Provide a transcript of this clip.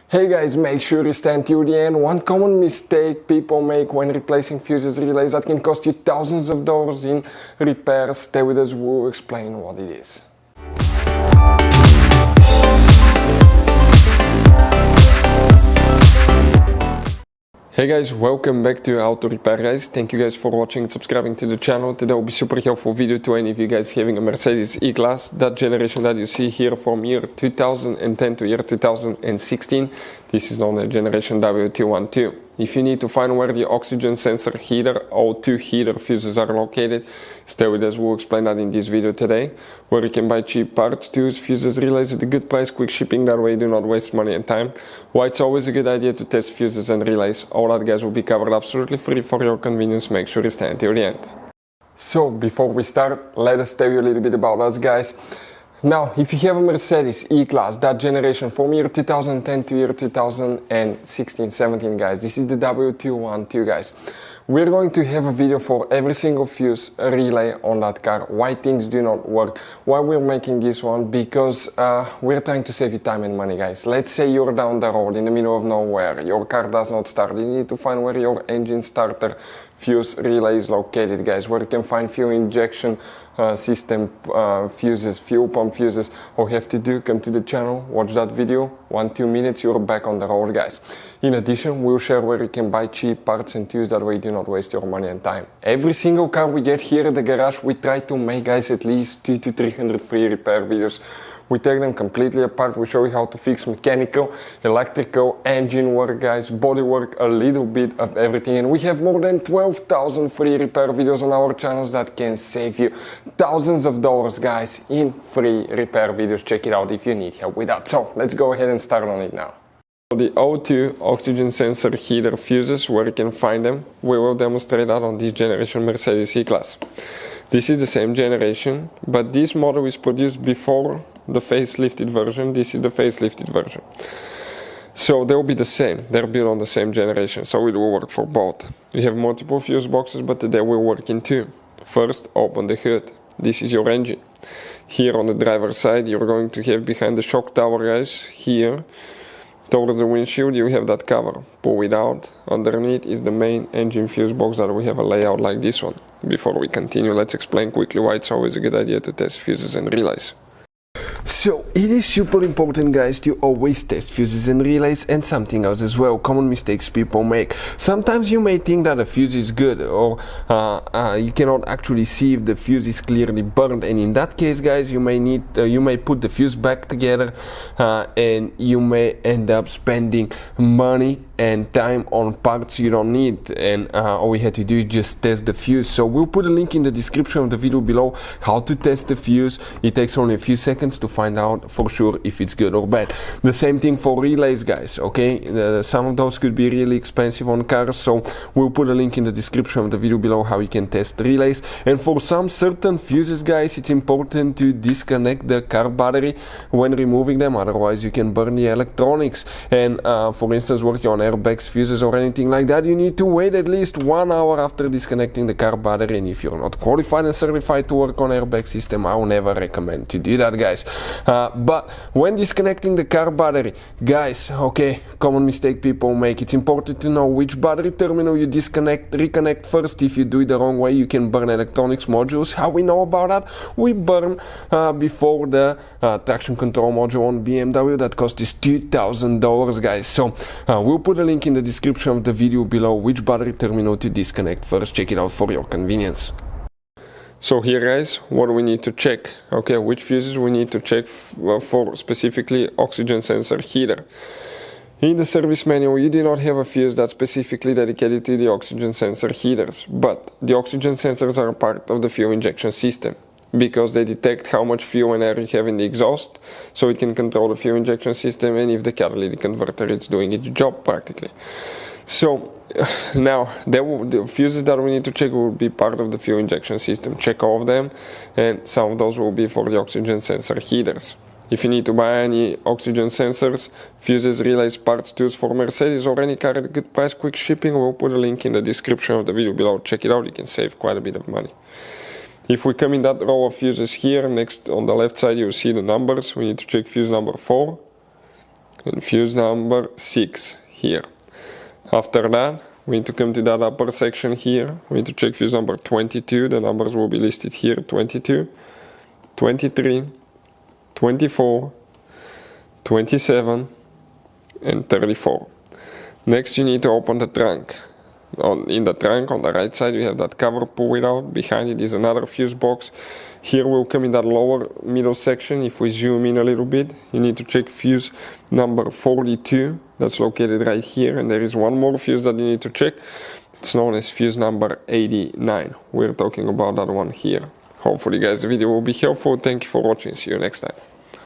Hey guys, make sure you stand till the end. One common mistake people make when replacing fuses relays that can cost you thousands of dollars in repairs. Stay with us, we'll explain what it is. Hey guys, welcome back to Auto Repair guys. Thank you guys for watching and subscribing to the channel. Today will be super helpful video to any of you guys having a Mercedes E Class, that generation that you see here from year 2010 to year 2016. This is known as generation W212. If you need to find where the oxygen sensor heater O2 heater fuses are located, stay with us, we'll explain that in this video today. Where you can buy cheap parts, tools, fuses, relays at a good price, quick shipping, that way you do not waste money and time. Why it's always a good idea to test fuses and relays. All that guys will be covered absolutely free for your convenience, make sure you stay until the end. So before we start, let us tell you a little bit about us guys. Now, if you have a Mercedes E-Class, that generation from year 2010 to year 2016-17 guys, this is the W212 guys. We're going to have a video for every single fuse relay on that car, why things do not work, why we're making this one, because we're trying to save you time and money guys. Let's say you're down the road in the middle of nowhere, your car does not start, you need to find where your engine starter fuse relay is located guys, where you can find fuel injection system fuses, fuel pump fuses. All you have to do, come to the channel, watch that video, 1-2 minutes, you're back on the road guys. In addition, we'll share where you can buy cheap parts and tools, that way you do not waste your money and time. Every single car we get here at the garage, we try to make guys at least 200 to 300 free repair videos. We take them completely apart, we show you how to fix mechanical, electrical, engine work guys, body work, a little bit of everything. And we have more than 12,000 free repair videos on our channels that can save you thousands of dollars guys in free repair videos. Check it out if you need help with that. So let's go ahead and start on it now. The O2 oxygen sensor heater fuses, where you can find them, we will demonstrate that on this generation Mercedes E-Class. This is the same generation, but this model is produced before the facelifted version. This is the facelifted version. So they'll be the same, they're built on the same generation, so it will work for both. We have multiple fuse boxes, but today we'll work in two. First, open the hood. This is your engine. Here on the driver's side, you're going to have behind the shock tower guys, here towards the windshield you have that cover. Pull it out. Underneath is the main engine fuse box that we have a layout like this one. Before we continue, let's explain quickly why it's always a good idea to test fuses and relays. So it is super important guys to always test fuses and relays, and something else as well, common mistakes people make. Sometimes you may think that a fuse is good, or you cannot actually see if the fuse is clearly burned, and in that case guys you may put the fuse back together and you may end up spending money and time on parts you don't need, and all we had to do is just test the fuse. So we'll put a link in the description of the video below how to test the fuse. It takes only a few seconds to find out for sure if it's good or bad. The same thing for relays guys, okay? Some of those could be really expensive on cars, so we'll put a link in the description of the video below how you can test relays. And for some certain fuses guys, it's important to disconnect the car battery when removing them, otherwise you can burn the electronics. And for instance, working on airbags, fuses or anything like that, you need to wait at least 1 hour after disconnecting the car battery. And if you're not qualified and certified to work on airbag system, I will never recommend to do that guys. But when disconnecting the car battery guys, okay, common mistake people make, it's important to know which battery terminal you reconnect first. If you do it the wrong way, you can burn electronics modules. How we know about that? We burn before the traction control module on BMW that cost us $2,000 guys. So we'll put a link in the description of the video below which battery terminal to disconnect first. Check it out for your convenience. So here guys, what do we need to check? Okay, which fuses we need to check for specifically oxygen sensor heater. In the service manual you do not have a fuse that's specifically dedicated to the oxygen sensor heaters, but the oxygen sensors are part of the fuel injection system, because they detect how much fuel and air you have in the exhaust, so it can control the fuel injection system, and if the catalytic converter is doing its job practically. So now the fuses that we need to check will be part of the fuel injection system. Check all of them, and some of those will be for the oxygen sensor heaters. If you need to buy any oxygen sensors, fuses, relays, parts, tools for Mercedes or any car at a good price, quick shipping, we'll put a link in the description of the video below. Check it out, you can save quite a bit of money. If we come in that row of fuses here, next on the left side you'll see the numbers. We need to check fuse number 4, and fuse number 6 here. After that, we need to come to that upper section here. We need to check fuse number 22. The numbers will be listed here: 22, 23, 24, 27, and 34. Next, you need to open the trunk. In the trunk, on the right side, you have that cover, pull it out. Behind it is another fuse box. Here we'll come in that lower middle section. If we zoom in a little bit, you need to check fuse number 42. That's located right here. And there is one more fuse that you need to check. It's known as fuse number 89. We're talking about that one here. Hopefully, guys, the video will be helpful. Thank you for watching. See you next time.